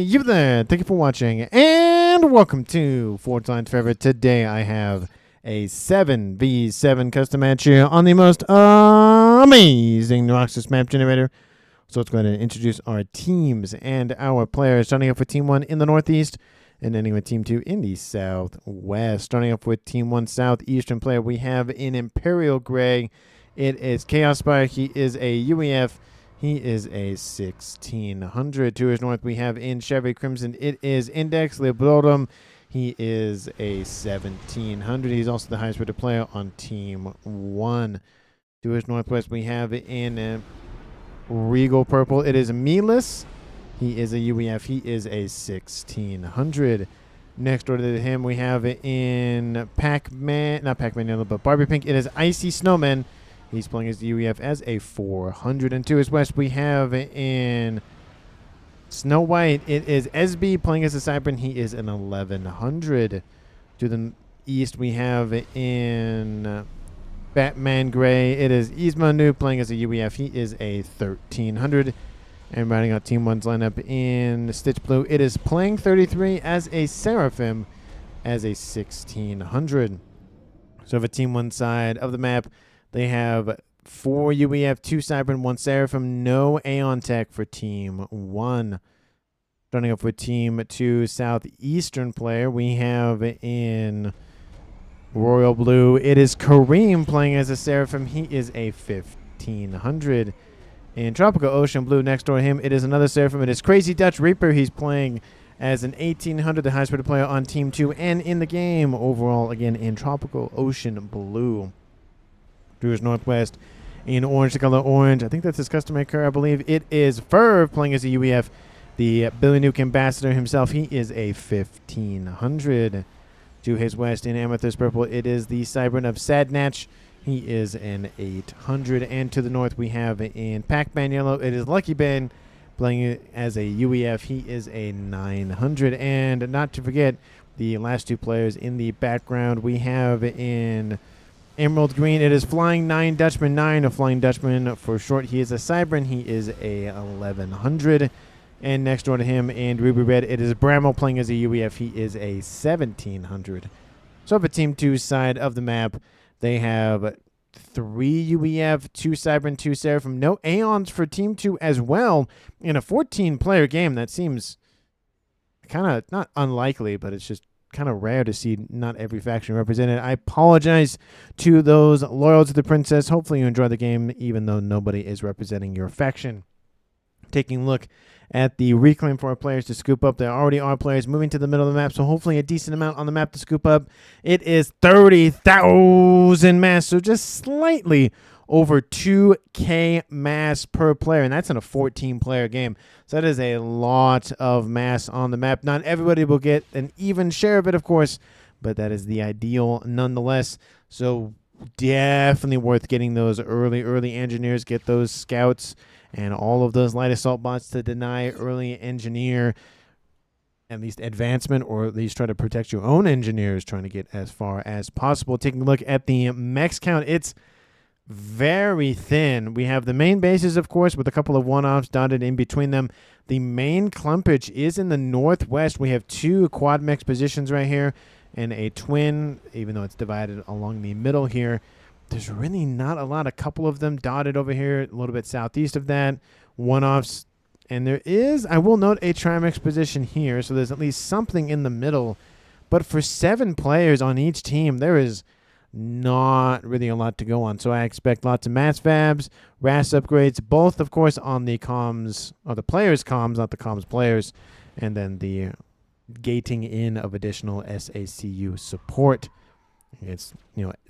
you there. Thank you for watching, and welcome to Forge Lines Forever. Today I have a 7v7 custom match here on the most amazing Noxus map generator. So let's go ahead and introduce our teams and our players. Starting off with Team 1 in the Northeast, and ending with Team 2 in the Southwest. Starting off with Team 1 Southeastern player, we have in Imperial Gray, it is Chaos Spire. He is a UEF. He is a 1600. To his north, we have in Chevy Crimson, it is Index Librodum. He is a 1700. He's also the highest rated player on Team 1. To his northwest, we have in Regal Purple, it is Melis. He is a UEF. He is a 1600. Next door to him, we have in Pac-Man, not Pac-Man Yellow, but Barbie Pink. It is Icy Snowman. He's playing as the UEF as a 400. And to his west, we have in Snow White, it is SB playing as a Cybran. He is an 1100. To the east, we have in Batman Gray, it is Yzma Nuke playing as a UEF. He is a 1300. And rounding out Team 1's lineup in Stitch Blue, it is playing 33 as a Seraphim as a 1600. So for Team 1 side of the map, they have 4 UEF, 2 Cybran, 1 Seraphim, no Aeon Tech for Team 1. Starting off with Team 2 Southeastern player, we have in Royal Blue, it is Kareem playing as a Seraphim. He is a 1500. In Tropical Ocean Blue, next door to him, it is another Seraphim. It is Crazy Dutch Reaper. He's playing as an 1800, the highest rated player on Team 2 and in the game overall, again, in Tropical Ocean Blue. To his northwest, in orange, the color orange, I think that's his customary color, I believe. It is Ferv playing as a UEF, the Billy Nuke ambassador himself. He is a 1500. To his west, in Amethyst Purple, it is the Cybran of Sadnatch. He is an 800. And to the north, we have in Pac-Man Yellow, it is Lucky Ben playing as a UEF. He is a 900. And not to forget, the last 2 players in the background, we have in Emerald Green, it is Flying 9 Dutchman 9, a Flying Dutchman for short. He is a Cybran. He is a 1100. And next door to him in Ruby Red, it is Bramble playing as a UEF. He is a 1700. So for Team 2 side of the map, they have 3 UEF, 2 Cybran, 2 Seraphim. No Aeons for Team 2 as well. In a 14-player game, that seems kind of not unlikely, but it's just kind of rare to see not every faction represented. I apologize to those loyal to the princess. Hopefully you enjoy the game, even though nobody is representing your faction. Taking a look at the reclaim for our players to scoop up. There already are players moving to the middle of the map, so hopefully a decent amount on the map to scoop up. It is 30,000 mass, so just slightly over 2K mass per player, and that's in a 14-player game. So that is a lot of mass on the map. Not everybody will get an even share of it, of course, but that is the ideal nonetheless. So definitely worth getting those early engineers, get those scouts, and all of those light assault bots to deny early engineer at least advancement, or at least try to protect your own engineers, trying to get as far as possible. Taking a look at the mechs count, it's very thin. We have the main bases, of course, with a couple of one-offs dotted in between them. The main clumpage is in the northwest. We have 2 quad mechs positions right here and a twin, even though it's divided along the middle here. There's really not a lot. A couple of them dotted over here, a little bit southeast of that, one-offs. And there is, I will note, a Trimex position here, so there's at least something in the middle. But for 7 players on each team, there is not really a lot to go on. So I expect lots of mass fabs, RAS upgrades, both, of course, on the comms, or the players' comms, not the comms players, and then the gating in of additional SACU support. It's,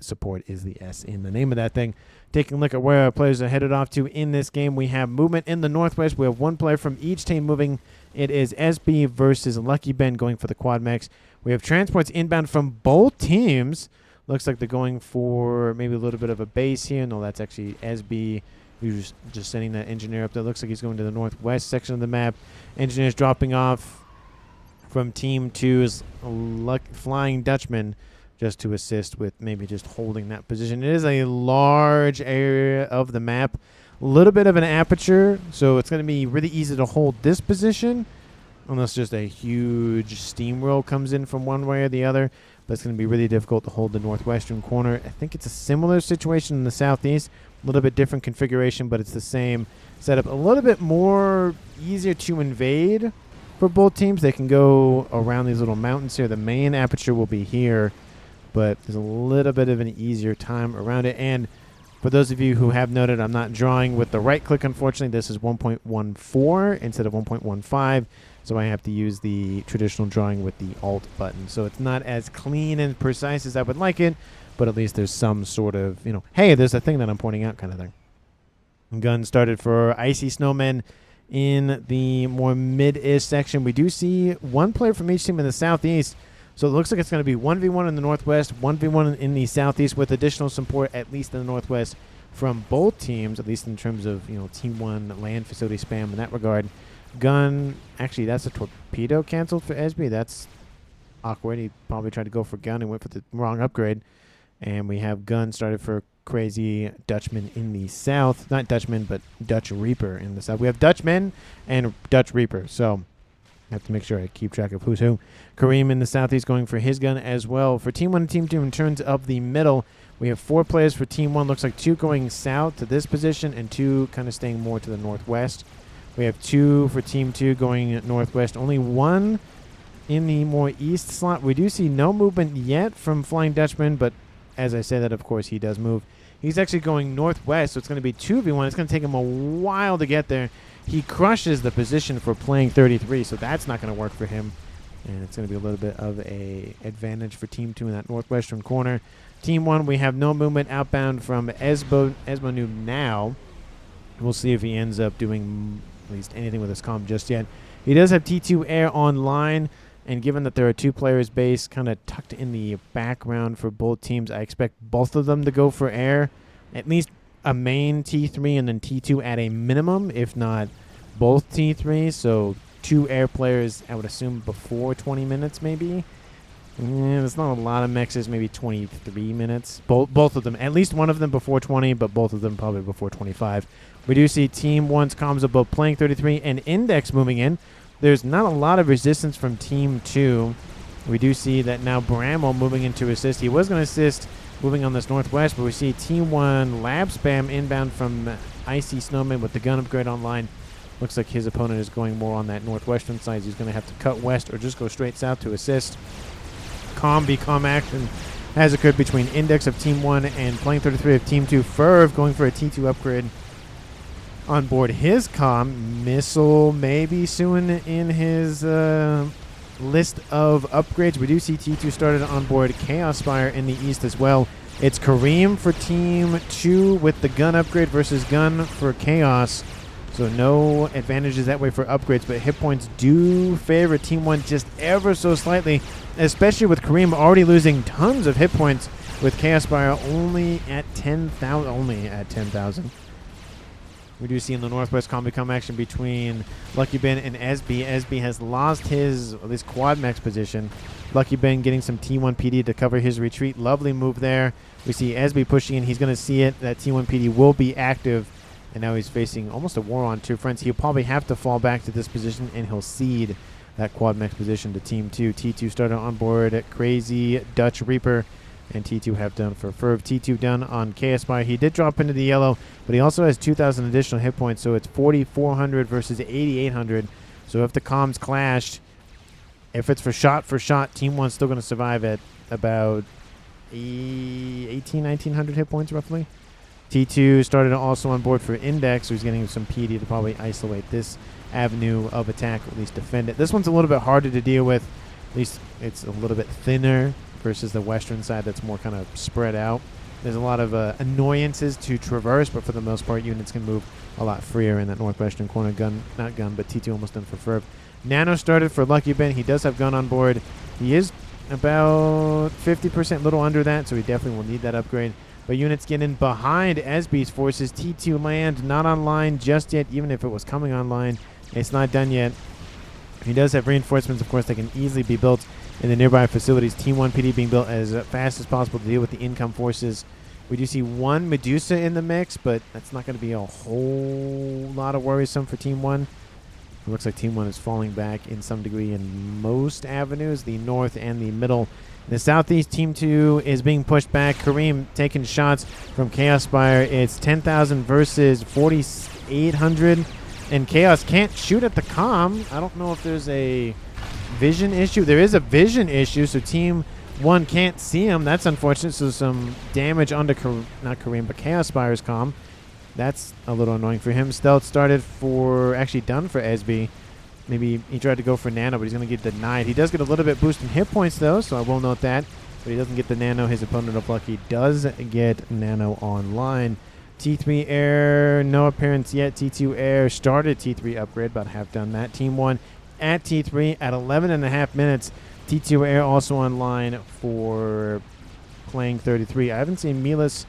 support is the S in the name of that thing. Taking a look at where our players are headed off to in this game, we have movement in the northwest. We have 1 player from each team moving. It is SB versus Lucky Ben going for the quad mechs. We have transports inbound from both teams. Looks like they're going for maybe a little bit of a base here. No, that's actually SB. Who's just sending that engineer up there. Looks like he's going to the northwest section of the map. Engineers dropping off from Team 2's Flying Dutchman, just to assist with maybe just holding that position. It is a large area of the map, a little bit of an aperture, so it's going to be really easy to hold this position. unless just a huge steamroll comes in from one way or the other. But it's going to be really difficult to hold the northwestern corner. I think it's a similar situation in the southeast. A little bit different configuration, but it's the same setup. A little bit more easier to invade for both teams. They can go around these little mountains here. The main aperture will be here, but there's a little bit of an easier time around it. And for those of you who have noted, I'm not drawing with the right click, unfortunately. This is 1.14 instead of 1.15, so I have to use the traditional drawing with the Alt button. So it's not as clean and precise as I would like it, but at least there's some sort of, hey, there's a thing that I'm pointing out kind of thing. Gun started for Icy Snowmen in the more mid-ish section. We do see one player from each team in the southeast. So it looks like it's going to be 1v1 in the northwest, 1v1 in the southeast, with additional support, at least in the northwest, from both teams, at least in terms of, Team 1 land facility spam in that regard. Gun, actually, that's a torpedo canceled for Esby. That's awkward. He probably tried to go for Gun and went for the wrong upgrade. And we have Gun started for Crazy Dutchman in the south. Not Dutchman, but Dutch Reaper in the south. We have Dutchman and Dutch Reaper, so I have to make sure I keep track of who's who. Kareem in the southeast going for his gun as well. For Team 1 and Team 2, in terms of the middle, we have 4 players for Team 1. Looks like 2 going south to this position and 2 kind of staying more to the northwest. We have 2 for Team 2 going northwest. Only 1 in the more east slot. We do see no movement yet from Flying Dutchman, but as I say that, of course, he does move. He's actually going northwest, so it's going to be 2v1. It's going to take him a while to get there. He crushes the position for playing 33, so that's not going to work for him. And it's going to be a little bit of a advantage for Team 2 in that northwestern corner. Team 1, we have no movement outbound from Esbo Noob now. We'll see if he ends up doing at least anything with his comm just yet. He does have T2 Air online, and given that there are 2 players base kind of tucked in the background for both teams, I expect both of them to go for air. At least a main T3 and then T2 at a minimum, if not both T3s. So 2 air players, I would assume, before 20 minutes maybe. There's not a lot of mixes, maybe 23 minutes. Both of them, at least one of them before 20, but both of them probably before 25. We do see Team 1's comms of both playing 33 and Index moving in. There's not a lot of resistance from Team 2. We do see that now Bramwell moving in to assist. He was going to assist moving on this northwest, but we see Team 1 lab spam inbound from Icy Snowman with the gun upgrade online. Looks like his opponent is going more on that northwestern side. He's going to have to cut west or just go straight south to assist. Calm action has occurred between Index of Team 1 and Playing 33 of Team 2. Ferv going for a T2 upgrade on board his comm. Missile maybe soon in his list of upgrades. We do see T2 started on board Chaos Spire in the east as well. It's Kareem for Team 2 with the gun upgrade versus gun for Chaos. So no advantages that way for upgrades, but hit points do favor Team 1 just ever so slightly, especially with Kareem already losing tons of hit points with Chaos Spire only at 10,000. We do see in the northwest combi come action between Lucky Ben and Esby. Esby has lost his, at least quad max position. Lucky Ben getting some T1 PD to cover his retreat. Lovely move there. We see Esby pushing in. He's going to see it. That T1 PD will be active. And now he's facing almost a war on 2 fronts. He'll probably have to fall back to this position, and he'll cede that quad max position to Team 2. T2 started on board at Crazy Dutch Reaper, and T2 have done for Ferv. T2 done on KSY. He did drop into the yellow, but he also has 2,000 additional hit points, so it's 4,400 versus 8,800. So if the comms clashed, if it's for shot, Team 1's still going to survive at about 1,900 hit points roughly. T2 started also on board for Index, so he's getting some PD to probably isolate this avenue of attack, or at least defend it. This one's a little bit harder to deal with. At least it's a little bit thinner versus the western side that's more kind of spread out. There's a lot of annoyances to traverse, but for the most part, units can move a lot freer in that northwestern corner. Not gun, but T2 almost done for Ferv. Nano started for Lucky Ben. He does have gun on board. He is about 50%, little under that, so he definitely will need that upgrade. But units get in behind Esby's forces. T2 land not online just yet, even if it was coming online. It's not done yet. He does have reinforcements. Of course, they can easily be built in the nearby facilities. Team 1 PD being built as fast as possible to deal with the income forces. We do see one Medusa in the mix, but that's not going to be a whole lot of worrisome for Team 1. It looks like Team 1 is falling back in some degree in most avenues, the north and the middle. In the southeast, Team 2 is being pushed back. Kareem taking shots from Chaos Spire. It's 10,000 versus 4,800. And Chaos can't shoot at the comm. I don't know if there's a vision issue. There is a vision issue, so Team 1 can't see him. That's unfortunate. So some damage onto, not Kareem, but Chaos Spire's comm. That's a little annoying for him. Stealth started for, actually done for SB. Maybe he tried to go for Nano, but he's going to get denied. He does get a little bit boost in hit points, though, so I will note that. But he doesn't get the Nano. His opponent of Lucky does get Nano online. T3 Air, no appearance yet. T2 Air started T3 upgrade, about half done that. Team 1 at T3 at 11.5 minutes. T2 Air also online for playing 33. I haven't seen Milas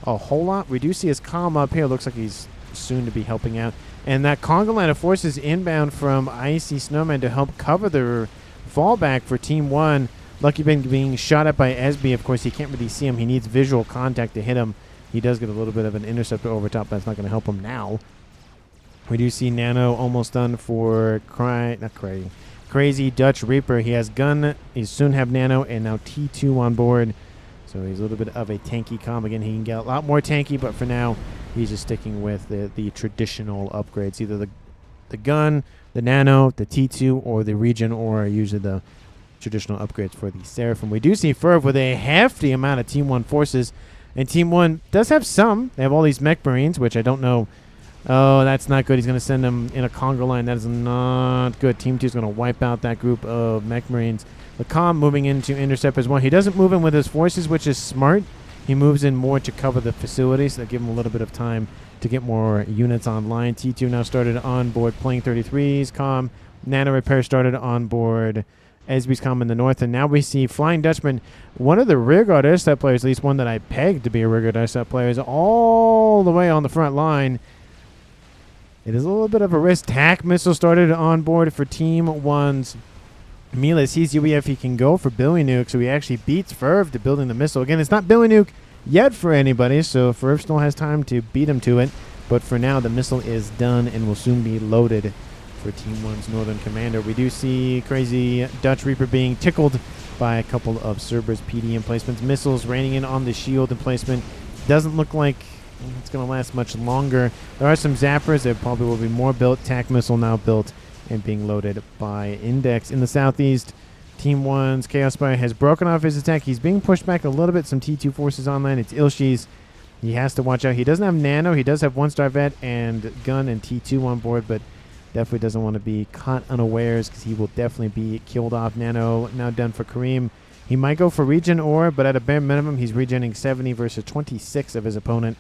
a whole lot. We do see his comm up here. Looks like he's soon to be helping out. And that conga line of forces inbound from Icy Snowman to help cover the fallback for Team 1. Lucky being shot at by SB. Of course, he can't really see him. He needs visual contact to hit him. He does get a little bit of an interceptor over top. That's not going to help him now. We do see Nano almost done for Crazy Dutch Reaper. He has gun. He soon have Nano, and now T2 on board. So he's a little bit of a tanky comm. Again, he can get a lot more tanky, but for now, he's just sticking with the traditional upgrades. Either the gun, the Nano, the T2, or the Regen, or usually the traditional upgrades for the Seraphim. We do see Ferv with a hefty amount of Team 1 forces, and Team 1 does have some. They have all these Mech Marines, which I don't know. Oh, that's not good. He's going to send them in a conga line. That is not good. Team 2 is going to wipe out that group of Mech Marines. The comm moving into intercept as well. He doesn't move in with his forces, which is smart. He moves in more to cover the facility, so that give him a little bit of time to get more units online. T2 now started on board playing 33's comm. Nano Repair started on board SB's comm in the north. And now we see Flying Dutchman, one of the rearguard airset players, at least one that I pegged to be a rearguard airset player, is all the way on the front line. It is a little bit of a risk. TAC missile started on board for Team 1's Mila sees UEF. He can go for Billy Nuke, so he actually beats Ferv to building the missile. Again, it's not Billy Nuke yet for anybody, so Ferv still has time to beat him to it. But for now, the missile is done and will soon be loaded for Team 1's Northern Commander. We do see Crazy Dutch Reaper being tickled by a couple of Cerberus PD emplacements. Missiles raining in on the shield emplacement. Doesn't look like it's going to last much longer. There are some zappers. There probably will be more built. TAC missile now built and being loaded by Index. In the southeast, Team 1's Chaos Spire has broken off his attack. He's being pushed back a little bit. Some T2 forces online. It's Ilshi's. He has to watch out. He doesn't have Nano. He does have 1-star vet and gun and T2 on board, but definitely doesn't want to be caught unawares because he will definitely be killed off. Nano now done for Kareem. He might go for regen ore, but at a bare minimum, he's regenning 70 versus 26 of his opponent.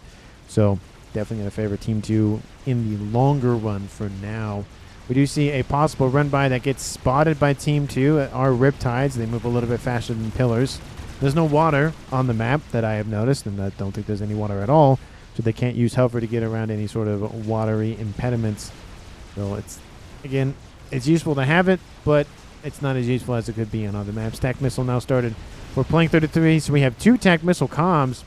So definitely going to favor Team 2 in the longer run for now. We do see a possible run by that gets spotted by Team 2 at our Riptides. They move a little bit faster than Pillars. There's no water on the map that I have noticed, and I don't think there's any water at all, so they can't use hover to get around any sort of watery impediments. So it's, again, it's useful to have it, but it's not as useful as it could be on other maps. TAC missile now started. We're playing 33, so we have 2 TAC missile comms.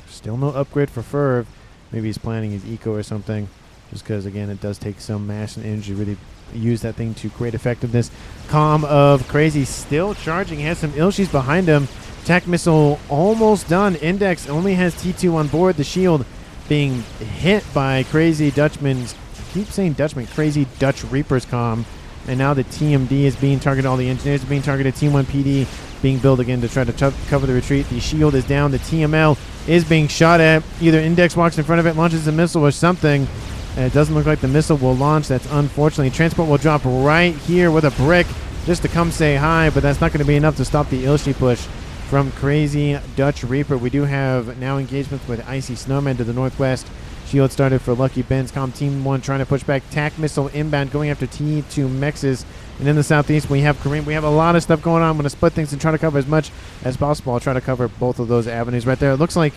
Still no upgrade for Ferv. Maybe he's planning his eco or something. Just because, again, it does take some mass and energy to really use that thing to great effectiveness. Comm of Crazy still charging. He has some Ilshis behind him. TAC missile almost done. Index only has T2 on board. The shield being hit by Crazy Dutchman's, I keep saying Dutchman, Crazy Dutch Reaper's comm. And now the TMD is being targeted. All the engineers are being targeted. Team 1 PD being built again to try to cover the retreat. The shield is down. The TML is being shot at. Either Index walks in front of it, launches a missile or something. And it doesn't look like the missile will launch. That's unfortunately. Transport will drop right here with a brick just to come say hi, but that's not going to be enough to stop the Ilshi push from Crazy Dutch Reaper. We do have now engagements with Icy Snowman to the northwest. Shield started for Lucky Ben's comm. Team 1 trying to push back. TAC missile inbound going after T2 Mexes. And in the southeast, we have Kareem. We have a lot of stuff going on. I'm going to split things and try to cover as much as possible. I'll try to cover both of those avenues right there. It looks like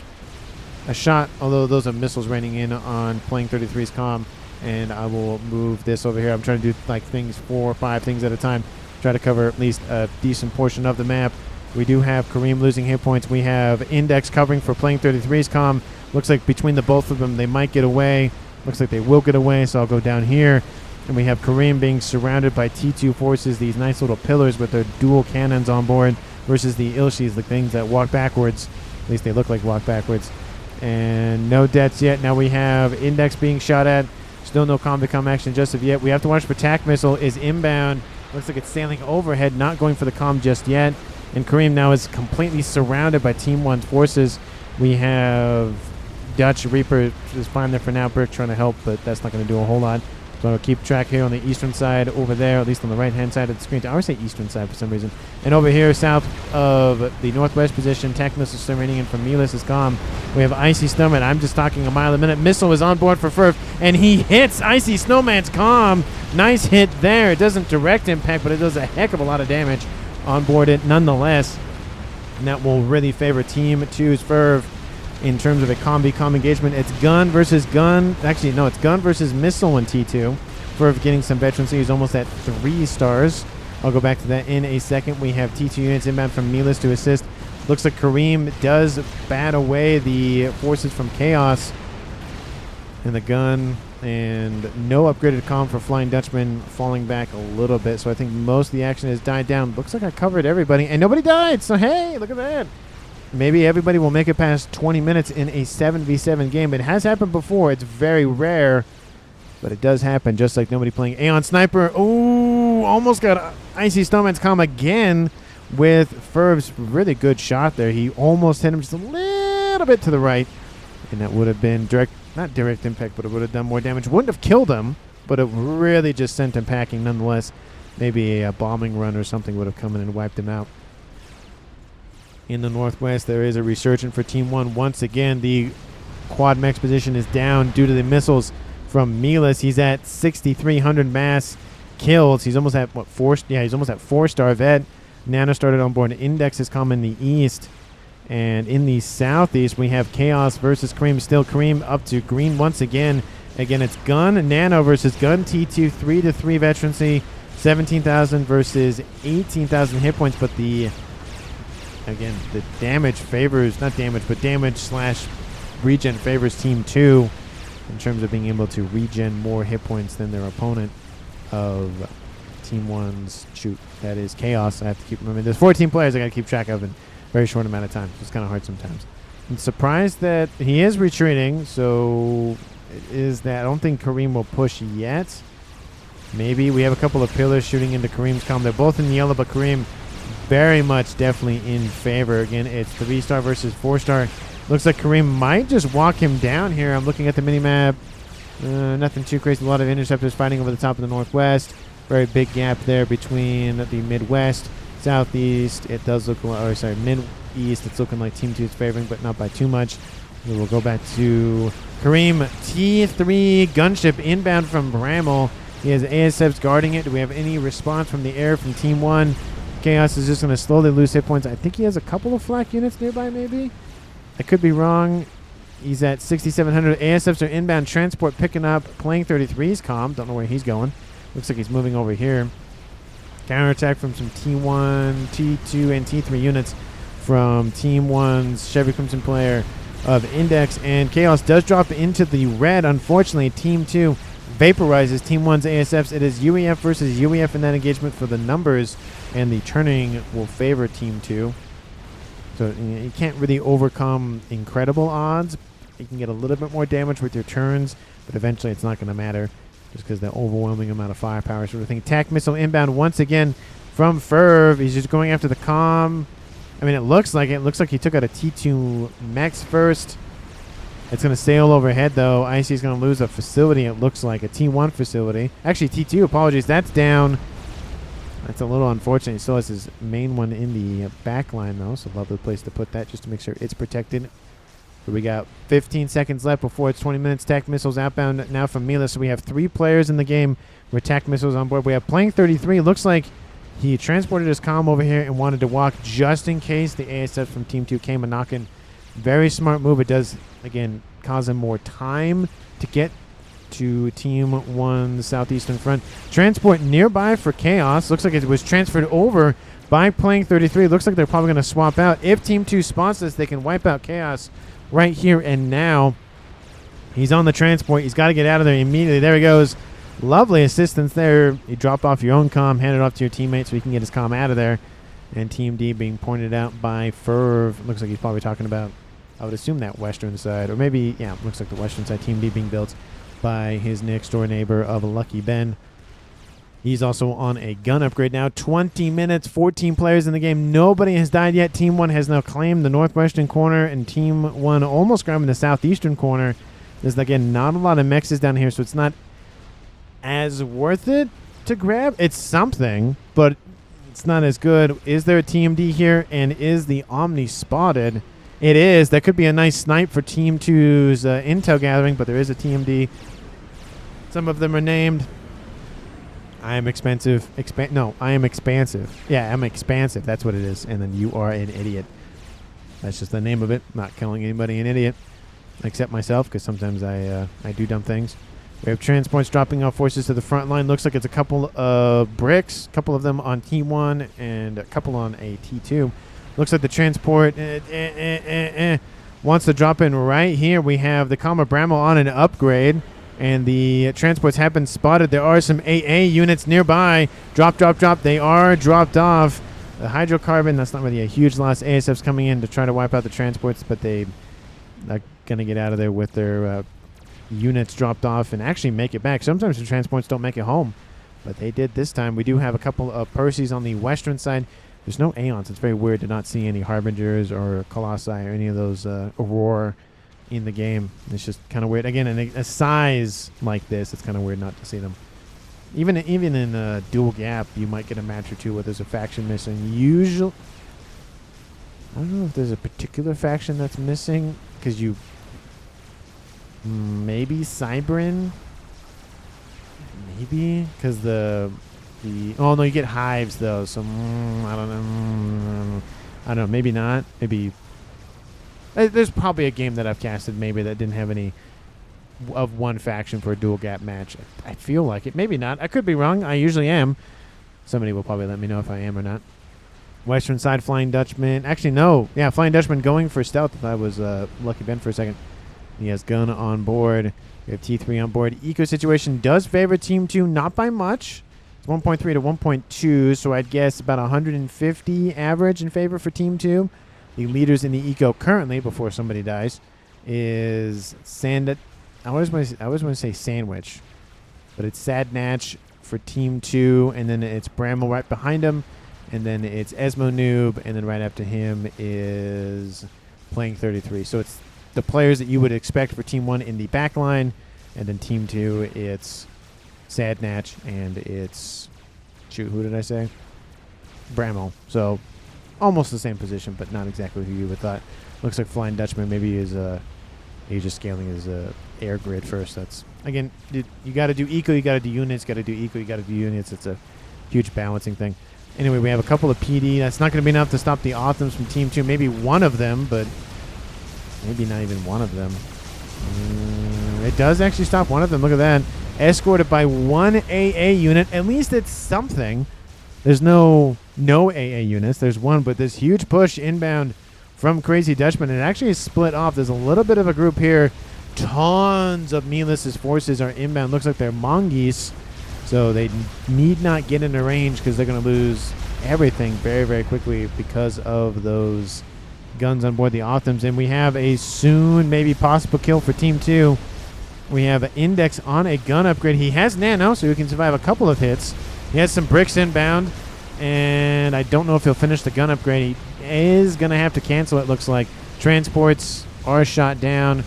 a shot, although those are missiles raining in on playing 33's comm. And I will move this over here. I'm trying to do like things 4 or 5 things at a time. Try to cover at least a decent portion of the map. We do have Kareem losing hit points. We have Index covering for playing 33's comm. Looks like between the both of them, they might get away. Looks like they will get away, so I'll go down here. And we have Kareem being surrounded by T2 forces, these nice little pillars with their dual cannons on board, versus the Ilshis, the things that walk backwards. At least they look like walk backwards. And no deaths yet. Now we have Index being shot at. Still no com to com action just of yet. We have to watch for attack missile is inbound. Looks like it's sailing overhead, not going for the com just yet. And Kareem now is completely surrounded by Team 1's forces. We have Dutch Reaper is fine there for now. Brick trying to help, but that's not going to do a whole lot. So I'll keep track here on the eastern side over there, at least on the right-hand side of the screen. I always say eastern side for some reason. And over here, south of the northwest position, Tech Missile still raining in from Milas' comm. We have Icy Snowman. I'm just talking a mile a minute. Missile is on board for Furf, and he hits Icy Snowman's comm. Nice hit there. It doesn't direct impact, but it does a heck of a lot of damage on board it nonetheless. And that will really favor Team 2's Furf. In terms of a com engagement, it's gun versus gun. Actually, no, it's gun versus missile in T2. For getting some veterancy, he's almost at 3 stars. I'll go back to that in a second. We have T2 units inbound from Milas to assist. Looks like Kareem does bat away the forces from Chaos in the gun. And no upgraded comm for Flying Dutchman, falling back a little bit. So I think most of the action has died down. Looks like I covered everybody, and nobody died. So hey, look at that. Maybe everybody will make it past 20 minutes in a 7v7 game. It has happened before. It's very rare, but it does happen, just like nobody playing Aeon Sniper. Ooh, almost got Icy Snowman's comm again with Furb's really good shot there. He almost hit him just a little bit to the right, and that would have been not direct impact, but it would have done more damage. Wouldn't have killed him, but it really just sent him packing nonetheless. Maybe a bombing run or something would have come in and wiped him out. In the northwest, there is a resurgence for Team 1. Once again, the quad mech position is down due to the missiles from Milas. He's at 6,300 mass kills. He's almost at, what, 4? Yeah, he's almost at 4-star vet. Nano started on board. Index has come in the east. And in the southeast, we have Chaos versus Kareem. Still Kareem up to green once again. Again, it's gun Nano versus gun T2. 3-3 veterancy. 17,000 versus 18,000 hit points. But the damage favors, not damage, but damage/regen favors Team 2 in terms of being able to regen more hit points than their opponent of Team 1's shoot. That is Chaos. I have to keep remembering. There's 14 players I got to keep track of in a very short amount of time. It's kind of hard sometimes. I'm surprised that he is retreating, so it is that I don't think Kareem will push yet. Maybe. We have a couple of pillars shooting into Kareem's comm. They're both in yellow, but Kareem very much definitely in favor. Again, it's 3-star versus 4-star. Looks like Kareem might just walk him down here. I'm looking at the minimap. Nothing too crazy. A lot of interceptors fighting over the top of the northwest. Very big gap there between the midwest, southeast. It does look, or sorry, mid-east. It's looking like Team 2 is favoring, but not by too much. We will go back to Kareem. T3 gunship inbound from Bramble. He has ASFs guarding it. Do we have any response from the air from Team 1? Chaos is just going to slowly lose hit points. I think he has a couple of flak units nearby, maybe? I could be wrong. He's at 6,700. ASFs are inbound transport picking up. Playing 33's comm. Don't know where he's going. Looks like he's moving over here. Counterattack from some T1, T2, and T3 units from Team 1's Chevy Crimson player of Index. And Chaos does drop into the red. Unfortunately, Team 2 vaporizes Team 1's ASFs. It is UEF versus UEF in that engagement for the numbers, and the turning will favor Team 2. So you can't really overcome incredible odds. You can get a little bit more damage with your turns, but eventually it's not going to matter just because the overwhelming amount of firepower sort of thing. Attack missile inbound once again from Ferv. He's just going after the comm. I mean, it looks like he took out a T2 mechs first. It's going to sail overhead, though. Icy is going to lose a facility, it looks like, a T1 facility. Actually, T2, apologies. That's down. That's a little unfortunate. He still has his main one in the back line, though, so lovely place to put that just to make sure it's protected. So we got 15 seconds left before it's 20 minutes. Attack missiles outbound now from Mila. So we have 3 players in the game with attack missiles on board. We have playing 33. Looks like he transported his comm over here and wanted to walk just in case the ASF from Team 2 came a knocking. Very smart move. It does, again, cause him more time to get to Team 1's southeastern front. Transport nearby for Chaos. Looks like it was transferred over by playing 33. Looks like they're probably going to swap out. If Team 2 spawns this, they can wipe out Chaos right here and now. He's on the transport. He's got to get out of there immediately. There he goes. Lovely assistance there. You drop off your own comm, hand it off to your teammate so he can get his comm out of there. And Team D being pointed out by Ferv. Looks like he's probably talking about, I would assume, that western side. Or maybe, yeah, looks like the western side. Team D being built by his next door neighbor of Lucky Ben. He's also on a gun upgrade now. 20 minutes, 14 players in the game. Nobody has died yet. Team 1 has now claimed the northwestern corner, and Team 1 almost grabbing the southeastern corner. There's, again, not a lot of mexes down here, so it's not as worth it to grab. It's something, but it's not as good. Is there a TMD here, and is the Omni spotted? It is. That could be a nice snipe for Team 2's intel gathering, but there is a TMD. Some of them are named. I am expensive. I am expansive. Yeah, I'm expansive. That's what it is. And then you are an idiot. That's just the name of it. Not calling anybody an idiot, except myself, because sometimes I do dumb things. We have transports dropping off forces to the front line. Looks like it's a couple of bricks, a couple of them on T1 and a couple on a T2. Looks like the transport wants to drop in right here. We have the Kama Bramble on an upgrade, and the transports have been spotted. There are some AA units nearby. Drop. They are dropped off. The hydrocarbon, that's not really a huge loss. ASF's coming in to try to wipe out the transports, but they are going to get out of there with their units dropped off and actually make it back. Sometimes the transports don't make it home, but they did this time. We do have a couple of Percys on the western side. There's no Aeons. It's very weird to not see any Harbingers or Colossi or any of those Aurora in the game. It's just kind of weird. Again, in a size like this, it's kind of weird not to see them. Even in dual gap, you might get a match or two where there's a faction missing. Usually, I don't know if there's a particular faction that's missing, because you maybe Cybrin, maybe because the oh no, you get hives though. So I don't know. Maybe not. Maybe there's probably a game that I've casted maybe that didn't have any of one faction for a dual gap match. I feel like it. Maybe not. I could be wrong. I usually am. Somebody will probably let me know if I am or not. Western side, Flying Dutchman. Actually, no. Yeah, Flying Dutchman going for stealth. If I was Lucky Ben for a second. He has gun on board. We have T3 on board. Eco situation does favor Team 2, not by much. It's 1.3 to 1.2, so I'd guess about 150 average in favor for Team 2. The leaders in the eco currently, before somebody dies, is I always want to say Sandwich, but it's Sadnatch for Team 2, and then it's Bramble right behind him, and then it's Esmo Noob, and then right after him is Playing 33. So it's the players that you would expect for Team 1 in the back line, and then Team 2, it's Sadnatch, and it's, who did I say? Bramble. So almost the same position, but not exactly who you would thought. Looks like Flying Dutchman maybe is he's just scaling his air grid first. That's, again, you got to do eco, you got to do units, got to do eco, you got to do units. It's a huge balancing thing. Anyway, we have a couple of PD. That's not going to be enough to stop the Autumns from Team 2. Maybe one of them, but maybe not even one of them. It does actually stop one of them. Look at that. Escorted by one AA unit. At least it's something. There's no AA units. There's one, but this huge push inbound from Crazy Dutchman. It actually is split off. There's a little bit of a group here. Tons of Neelis' forces are inbound. Looks like they're Mongoose, so they need not get into range because they're going to lose everything very, very quickly because of those guns on board the Autumns. And we have a soon, maybe possible kill for Team 2. We have an Index on a gun upgrade. He has Nano, so he can survive a couple of hits. He has some bricks inbound, and I don't know if he'll finish the gun upgrade. He is going to have to cancel, it looks like. Transports are shot down.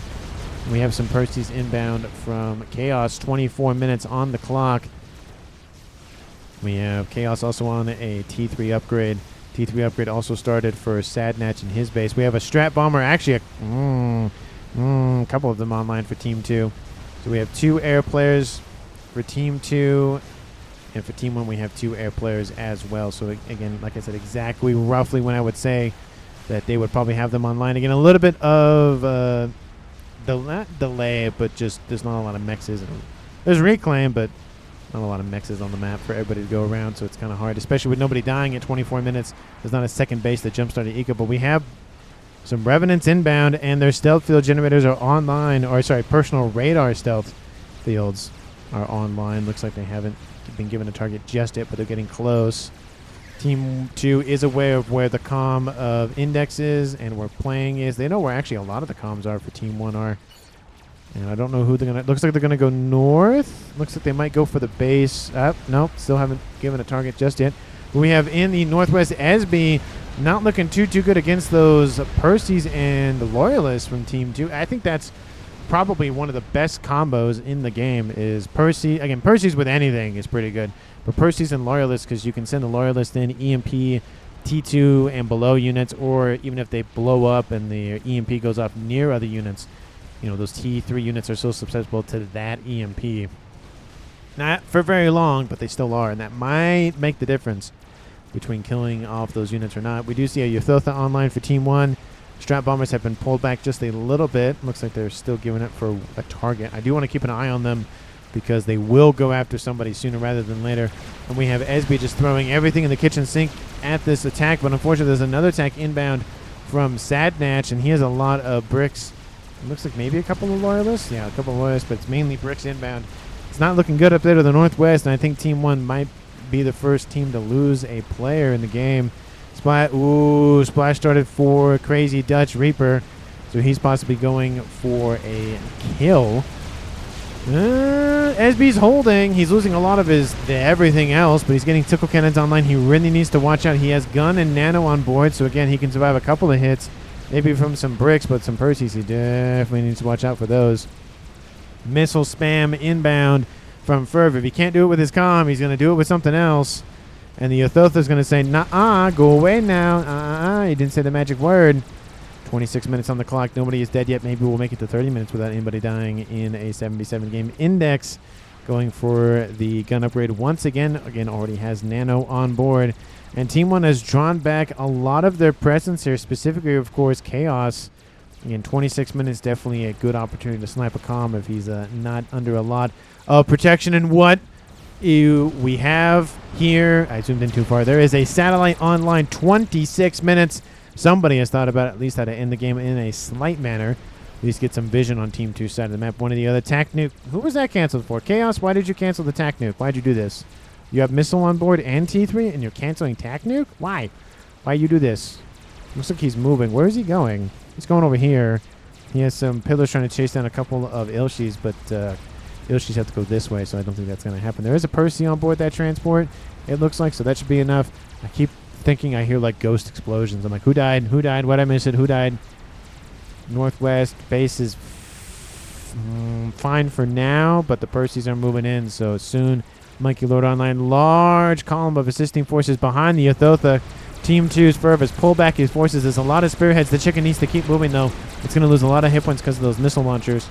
We have some Percys inbound from Chaos. 24 minutes on the clock. We have Chaos also on a T3 upgrade. T3 upgrade also started for Sadnatch in his base. We have a Strat Bomber, actually a couple of them online for Team 2. So we have 2 air players for Team 2. And for Team 1, we have 2 air players as well. So, again, like I said, exactly roughly when I would say that they would probably have them online. Again, a little bit of not delay, but just there's not a lot of mexes. There's reclaim, but not a lot of mexes on the map for everybody to go around. So it's kind of hard, especially with nobody dying at 24 minutes. There's not a second base that jumpstarted eco. But we have some Revenants inbound, and their stealth field generators are online. Or, sorry, personal radar stealth fields are online. Looks like they haven't been given a target just yet, but they're getting close. Team 2 is aware of where the comm of Index is and where playing is. They know where actually a lot of the comms are for Team 1 are. And I don't know who they're going to... Looks like they're going to go north. Looks like they might go for the base. Nope, still haven't given a target just yet. But we have in the northwest Esby not looking too good against those Percys and Loyalists from Team 2. I think that's probably one of the best combos in the game is Percy. Again, Percy's with anything is pretty good. But Percy's and Loyalists, because you can send the Loyalist in EMP, T2 and below units, or even if they blow up and the EMP goes off near other units, you know, those T3 units are so susceptible to that EMP. Not for very long, but they still are, and that might make the difference between killing off those units or not. We do see a Yuthotha online for Team 1. Strat Bombers have been pulled back just a little bit. Looks like they're still giving it for a target. I do want to keep an eye on them because they will go after somebody sooner rather than later. And we have Esby just throwing everything in the kitchen sink at this attack, but unfortunately there's another attack inbound from Sadnatch, and he has a lot of bricks. It looks like maybe a couple of Loyalists. Yeah, a couple of Loyalists, but it's mainly bricks inbound. It's not looking good up there to the northwest, and I think Team 1 might be the first team to lose a player in the game. Splash started for Crazy Dutch Reaper, so he's possibly going for a kill. Esby's holding. He's losing a lot of his everything else, but he's getting tickle cannons online. He really needs to watch out. He has gun and nano on board, so again, he can survive a couple of hits, maybe from some bricks, but some Percys, he definitely needs to watch out for those. Missile spam inbound from Ferv. If he can't do it with his comm, he's going to do it with something else. And the Yuthotha's going to say, nah, go away now. He didn't say the magic word. 26 minutes on the clock. Nobody is dead yet. Maybe we'll make it to 30 minutes without anybody dying in a 7v7 game. Index going for the gun upgrade once again. Again, already has Nano on board. And Team 1 has drawn back a lot of their presence here, specifically, of course, Chaos. Again, 26 minutes, definitely a good opportunity to snipe a comm if he's not under a lot of protection. And what we have here, I zoomed in too far, there is a satellite online, 26 minutes. Somebody has thought about at least how to end the game in a slight manner. At least get some vision on Team 2's side of the map. One of the other, TAC Nuke. Who was that canceled for? Chaos, why did you cancel the TAC Nuke? Why'd you do this? You have Missile on board and T3, and you're canceling TAC Nuke? Why? Why you do this? Looks like he's moving. Where is he going? He's going over here. He has some pillars trying to chase down a couple of Ilshis, but Ilshis have to go this way, so I don't think that's going to happen. There is a Percy on board that transport, it looks like, so that should be enough. I keep thinking I hear like ghost explosions. I'm like, who died? Who died? Why'd I miss it? Who died? Northwest base is fine for now, but the Percys are moving in, so soon. Monkey Lord online. Large column of assisting forces behind the Yuthotha. Team 2's Ferv has pulled back his forces. There's a lot of spearheads. The chicken needs to keep moving, though. It's going to lose a lot of hit points because of those missile launchers.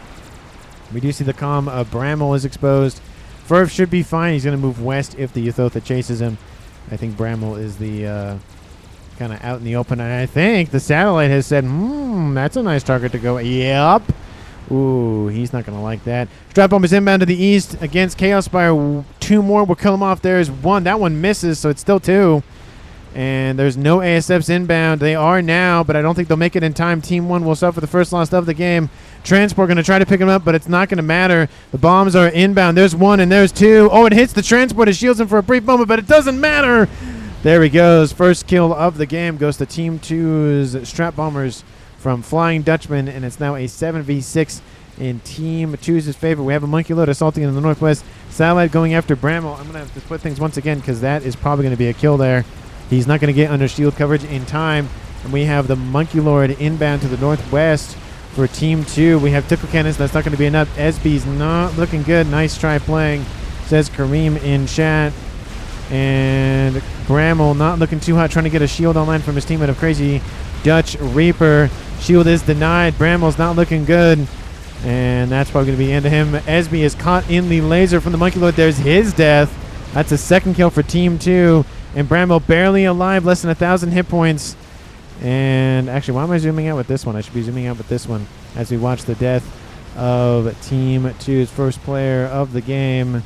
We do see the comm of Bramble is exposed. Ferv should be fine. He's going to move west if the Yuthotha chases him. I think Bramble is the kind of out in the open. And I think the satellite has said, that's a nice target to go. Yep. Ooh, he's not going to like that. Strat Bomb is inbound to the east against Chaos Spire. 2 more will kill him off. There's 1. That one misses, so it's still 2. And there's no ASFs inbound. They are now, but I don't think they'll make it in time. Team 1 will suffer the first loss of the game. Transport going to try to pick him up, but it's not going to matter. The bombs are inbound. There's 1 and there's 2. Oh, it hits the transport. It shields him for a brief moment, but it doesn't matter. There he goes. First kill of the game goes to Team 2's Strat Bombers from Flying Dutchman, and it's now a 7v6 in Team 2's favor. We have a Monkey Load assaulting in the northwest. Satellite going after Bramble. I'm going to have to split things once again because that is probably going to be a kill there. He's not going to get under shield coverage in time. And we have the Monkey Lord inbound to the northwest for Team 2. We have Tickle Cannons. That's not going to be enough. Esby's not looking good. Nice try playing, says Kareem in chat. And Bramble not looking too hot, trying to get a shield online from his teammate of Crazy Dutch Reaper. Shield is denied. Bramble's not looking good. And that's probably going to be the end of him. Esby is caught in the laser from the Monkey Lord. There's his death. That's a second kill for Team 2. And Bramble barely alive, less than 1,000 hit points. And actually, why am I zooming out with this one? I should be zooming out with this one as we watch the death of Team 2's first player of the game.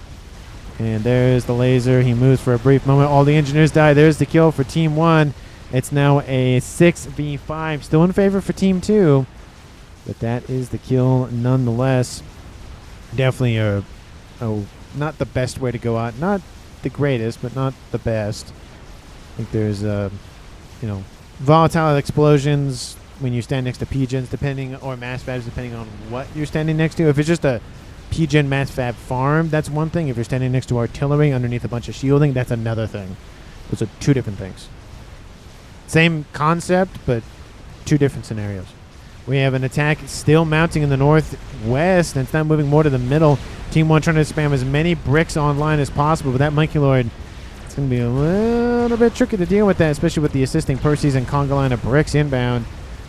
And there's the laser. He moves for a brief moment. All the engineers die. There's the kill for Team 1. It's now a 6v5. Still in favor for Team 2. But that is the kill nonetheless. Definitely a not the best way to go out. Not the greatest, but not the best. I think there's, volatile explosions when you stand next to P-gens, or mass fabs, depending on what you're standing next to. If it's just a P-gen mass fab farm, that's one thing. If you're standing next to artillery underneath a bunch of shielding, that's another thing. Those are two different things. Same concept, but two different scenarios. We have an attack still mounting in the northwest, and it's not moving more to the middle. Team 1 trying to spam as many bricks online as possible, but that Monkey Lord, it's going to be a little bit tricky to deal with that, especially with the assisting Percy's and conga line of bricks inbound.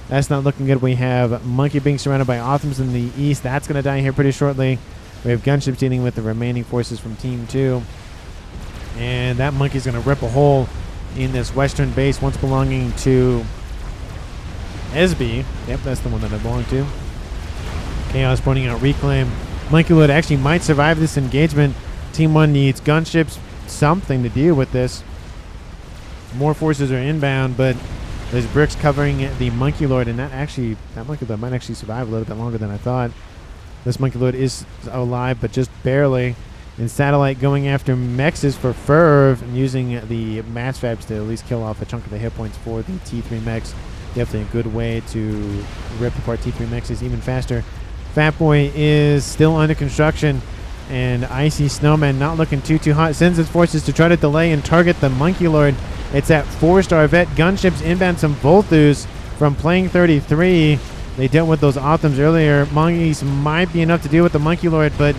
That's not looking good. We have Monkey being surrounded by Othams in the east. That's going to die here pretty shortly. We have gunships dealing with the remaining forces from Team 2. And that Monkey's going to rip a hole in this western base once belonging to SB. Yep, that's the one that I belong to. Chaos pointing out Reclaim. Monkey Lord actually might survive this engagement. Team 1 needs gunships, something to deal with this. More forces are inbound, but there's bricks covering the Monkey Lord, and that Monkey Lord might actually survive a little bit longer than I thought. This Monkey Lord is alive, but just barely. And Satellite going after Mexes for Ferv and using the mass fabs to at least kill off a chunk of the hit points for the T3 mechs. Definitely a good way to rip apart T3 mechs even faster. Fat Boy is still under construction, and Icy Snowman not looking too hot. Sends its forces to try to delay and target the Monkey Lord. It's that 4-star vet. Gunships inbound some Volthus from playing 33. They dealt with those Othams earlier. Monkeys might be enough to deal with the Monkey Lord, but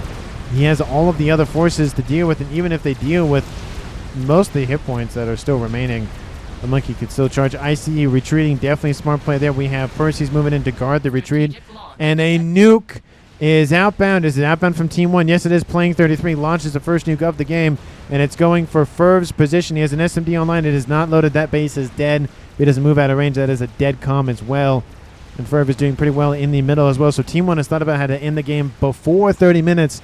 he has all of the other forces to deal with, and even if they deal with most of the hit points that are still remaining, the Monkey could still charge. ICE retreating, definitely a smart play there. We have Percy's moving in to guard the retreat, and a nuke is outbound. Is it outbound from Team 1? Yes, it is. Playing 33 launches the first nuke of the game, and it's going for Ferv's position. He has an SMD online. It is not loaded. That base is dead. If he doesn't move out of range, that is a dead comm as well. And Ferv is doing pretty well in the middle as well. So Team 1 has thought about how to end the game before 30 minutes.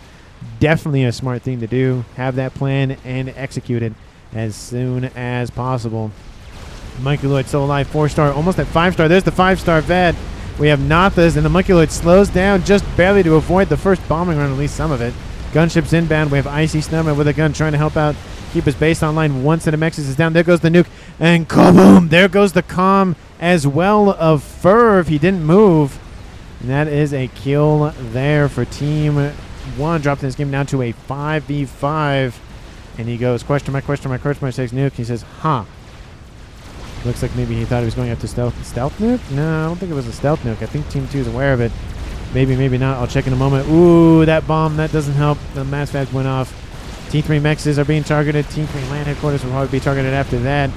Definitely a smart thing to do. Have that plan and execute it as soon as possible. Monkey Lord still alive. 4-star, almost at 5-star. There's the 5-star vet. We have Nathas, and the Monkey Lord slows down just barely to avoid the first bombing run, at least some of it. Gunships inbound. We have Icy Snowman with a gun trying to help out, keep his base online. One set of mexes is down. There goes the nuke, and kaboom! There goes the comm as well of Ferv. He didn't move, and that is a kill there for Team 1, dropping this game down to a 5v5. And he goes, question mark, takes nuke. He says, huh. Looks like maybe he thought he was going after stealth nuke? No, I don't think it was a stealth nuke. I think Team 2 is aware of it. Maybe, maybe not. I'll check in a moment. Ooh, that bomb, that doesn't help. The mass fabs went off. T3 mexes are being targeted. Team 3 land headquarters will probably be targeted after that.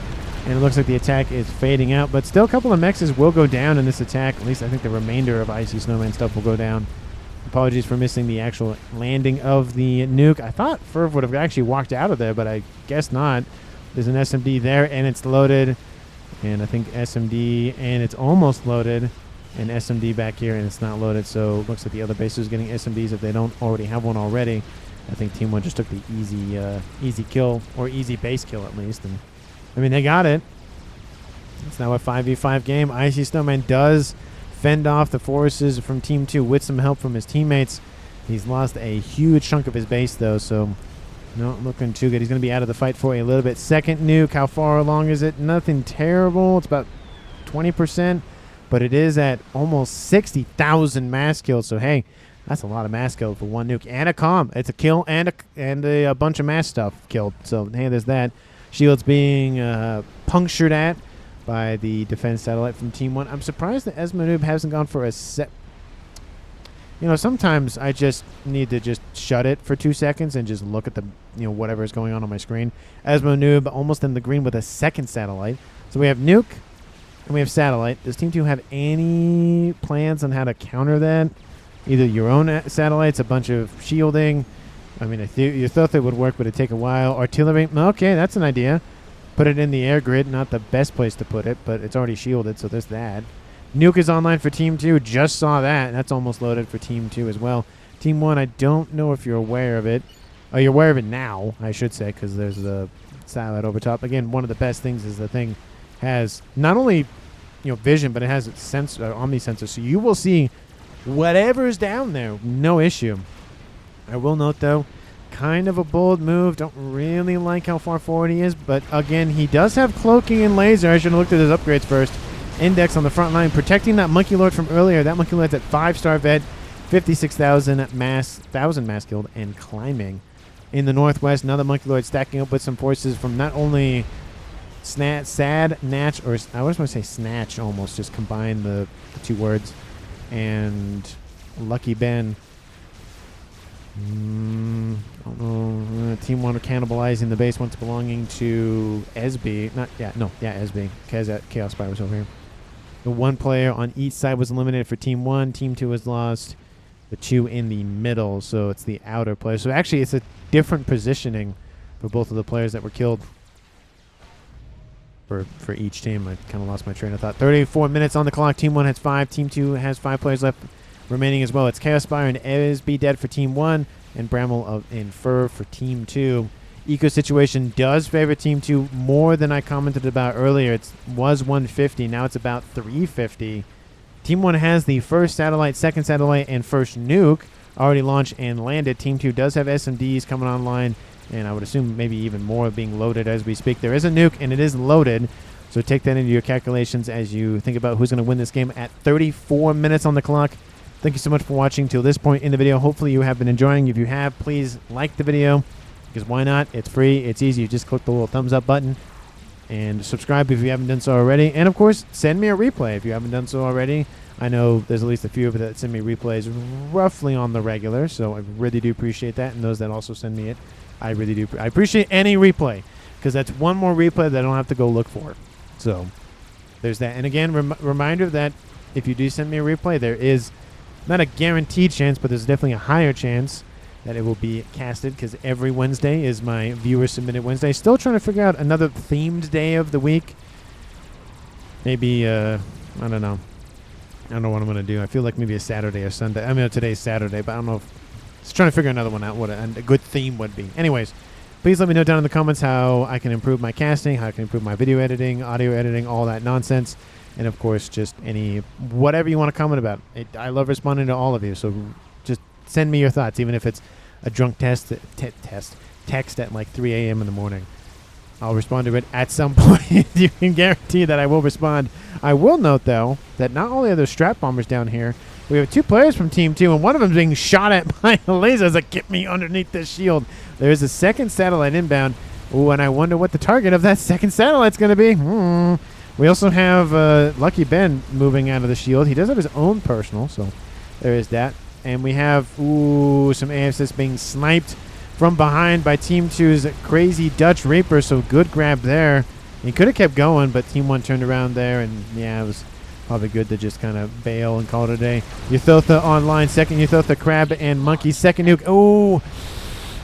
And it looks like the attack is fading out. But still, a couple of mexes will go down in this attack. At least I think the remainder of Icy Snowman stuff will go down. Apologies for missing the actual landing of the nuke. I thought Ferv would have actually walked out of there, but I guess not. There's an SMD there, and it's loaded. And I think SMD, and it's almost loaded. And SMD back here, and it's not loaded. So it looks like the other bases are getting SMDs if they don't already have one already. I think Team 1 just took the easy kill, or easy base kill at least. And I mean, they got it. It's now a 5v5 game. Icy Snowman does fend off the forces from Team 2 with some help from his teammates. He's lost a huge chunk of his base, though, so not looking too good. He's going to be out of the fight for a little bit. Second nuke, how far along is it? Nothing terrible. It's about 20%, but it is at almost 60,000 mass kills, so hey, that's a lot of mass kills for one nuke. And a comm. It's a kill and a bunch of mass stuff killed, so hey, there's that. Shields being punctured at by the defense satellite from Team 1. I'm surprised that Esmanoob hasn't gone for a set. You know, sometimes I just need to just shut it for 2 seconds and just look at the, whatever is going on my screen. Esmanoob almost in the green with a second satellite. So we have nuke and we have satellite. Does Team 2 have any plans on how to counter that? Either your own satellites, a bunch of shielding. I mean, you thought it would work, but it'd take a while. Artillery. Okay, that's an idea. Put it in the air grid. Not the best place to put it, but it's already shielded, so there's that. Nuke is online for Team 2. Just saw that. That's almost loaded for Team 2 as well. Team 1, I don't know if you're aware of it. Oh, you're aware of it now, I should say, because there's the satellite over top. Again, one of the best things is the thing has not only vision, but it has its omni-sensor, so you will see whatever's down there. No issue. I will note, though, Kind of a bold move. Don't really like how far forward he is. But again, he does have cloaking and laser. I should have looked at his upgrades first. Index on the front line, protecting that Monkey Lord from earlier. That Monkey Lord's at 5-star vet, 56,000 mass killed, and climbing. In the northwest, another Monkey Lord stacking up with some forces from not only Sad Natch, or I always want to say Snatch almost, just combine the two words, and Lucky Ben. Don't know. Team 1 are cannibalizing the base once belonging to SB. SB. Chaos Spy was over here. The one player on each side was eliminated for Team 1. Team 2 was lost. The 2 in the middle, so it's the outer player. So actually, it's a different positioning for both of the players that were killed for each team. I kind of lost my train of thought. 34 minutes on the clock. Team 1 has 5. Team 2 has 5 players left remaining as well. It's Chaos Spire and SB dead for Team 1, and Bramble and Fur for Team 2. Eco situation does favor Team 2 more than I commented about earlier. It was 150. Now it's about 350. Team 1 has the first satellite, second satellite, and first nuke already launched and landed. Team 2 does have SMDs coming online, and I would assume maybe even more being loaded as we speak. There is a nuke, and it is loaded, so take that into your calculations as you think about who's going to win this game at 34 minutes on the clock. Thank you so much for watching till this point in the video. Hopefully you have been enjoying. If you have, please like the video. Because why not? It's free. It's easy. You just click the little thumbs up button. And subscribe if you haven't done so already. And, of course, send me a replay if you haven't done so already. I know there's at least a few of you that send me replays roughly on the regular. So I really do appreciate that. And those that also send me it, I really do. I appreciate any replay. Because that's one more replay that I don't have to go look for. So there's that. And, again, reminder that if you do send me a replay, there is not a guaranteed chance, but there's definitely a higher chance that it will be casted, because every Wednesday is my viewer submitted Wednesday. Still trying to figure out another themed day of the week. Maybe, I don't know. I don't know what I'm going to do. I feel like maybe a Saturday or Sunday. I mean, today's Saturday, but I don't know. Just trying to figure another one out, what a good theme would be. Anyways, please let me know down in the comments how I can improve my casting, how I can improve my video editing, audio editing, all that nonsense. And, of course, just whatever you want to comment about. I love responding to all of you, so just send me your thoughts, even if it's a drunk text at like 3 a.m. in the morning. I'll respond to it at some point. You can guarantee that I will respond. I will note, though, that not only are there strap bombers down here, we have 2 players from Team 2, and one of them is being shot at by a laser as like, get me underneath this shield. There is a second satellite inbound. Ooh, and I wonder what the target of that second satellite's going to be. We also have Lucky Ben moving out of the shield. He does have his own personal, so there is that. And we have, some AFS being sniped from behind by Team 2's crazy Dutch Reaper, so good grab there. He could have kept going, but Team 1 turned around there, and yeah, it was probably good to just kind of bail and call it a day. Euthotha online, second Euthotha Crab and Monkey, second nuke. Oh,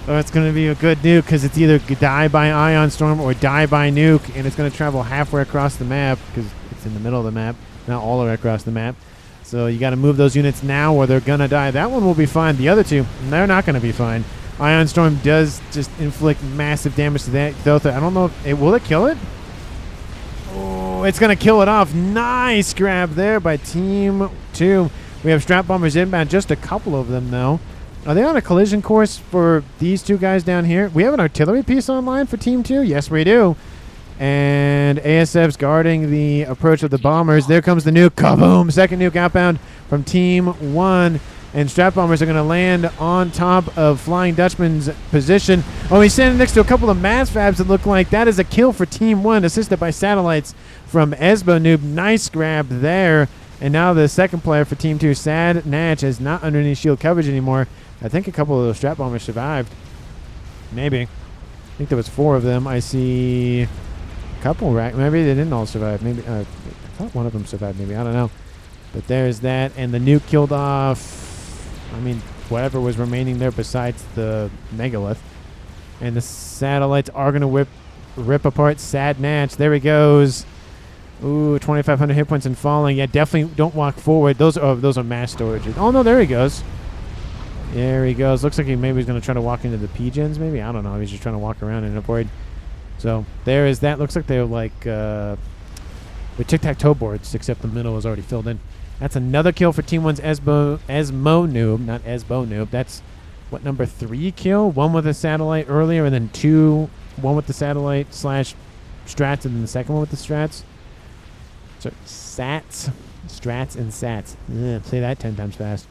it's going to be a good nuke, because it's either die by Ion Storm or die by nuke, and it's going to travel halfway across the map, because it's in the middle of the map, not all the way across the map. So you got to move those units now or they're going to die. That one will be fine. The other two, they're not going to be fine. Ion Storm does just inflict massive damage to that Euthotha. I don't know if will it kill it? Oh, it's going to kill it off. Nice grab there by Team 2. We have strap bombers inbound, just a couple of them, though. Are they on a collision course for these 2 guys down here? We have an artillery piece online for Team 2? Yes, we do. And ASF's guarding the approach of the bombers. There comes the nuke. Kaboom! Second nuke outbound from Team 1. And strap bombers are going to land on top of Flying Dutchman's position. Oh, he's standing next to a couple of mass fabs that look like that is a kill for Team 1, assisted by satellites from Esbo Noob. Nice grab there. And now the second player for Team 2, Sad Natch, is not underneath shield coverage anymore. I think a couple of those strap bombers survived. Maybe. I think there was 4 of them. I see a couple. Maybe they didn't all survive. Maybe I thought one of them survived. Maybe. I don't know. But there's that. And the nuke killed off, I mean, whatever was remaining there besides the megalith. And the satellites are going to rip apart Sad Natch. There he goes. Ooh, 2,500 hit points and falling. Yeah, definitely don't walk forward. Those are mass storage. Oh, no, there he goes. There he goes. Looks like he maybe was going to try to walk into the P-gens, maybe. I don't know. He's just trying to walk around and avoid. So there is that. Looks like they're like with tic-tac-toe boards, except the middle is already filled in. That's another kill for Team 1's Esmo Noob. Not Esbo Noob. That's what, number 3 kill. One with a satellite earlier, and then 2, one with the satellite / strats, and then the second one with the strats. So strats and sats. Say that 10 times fast.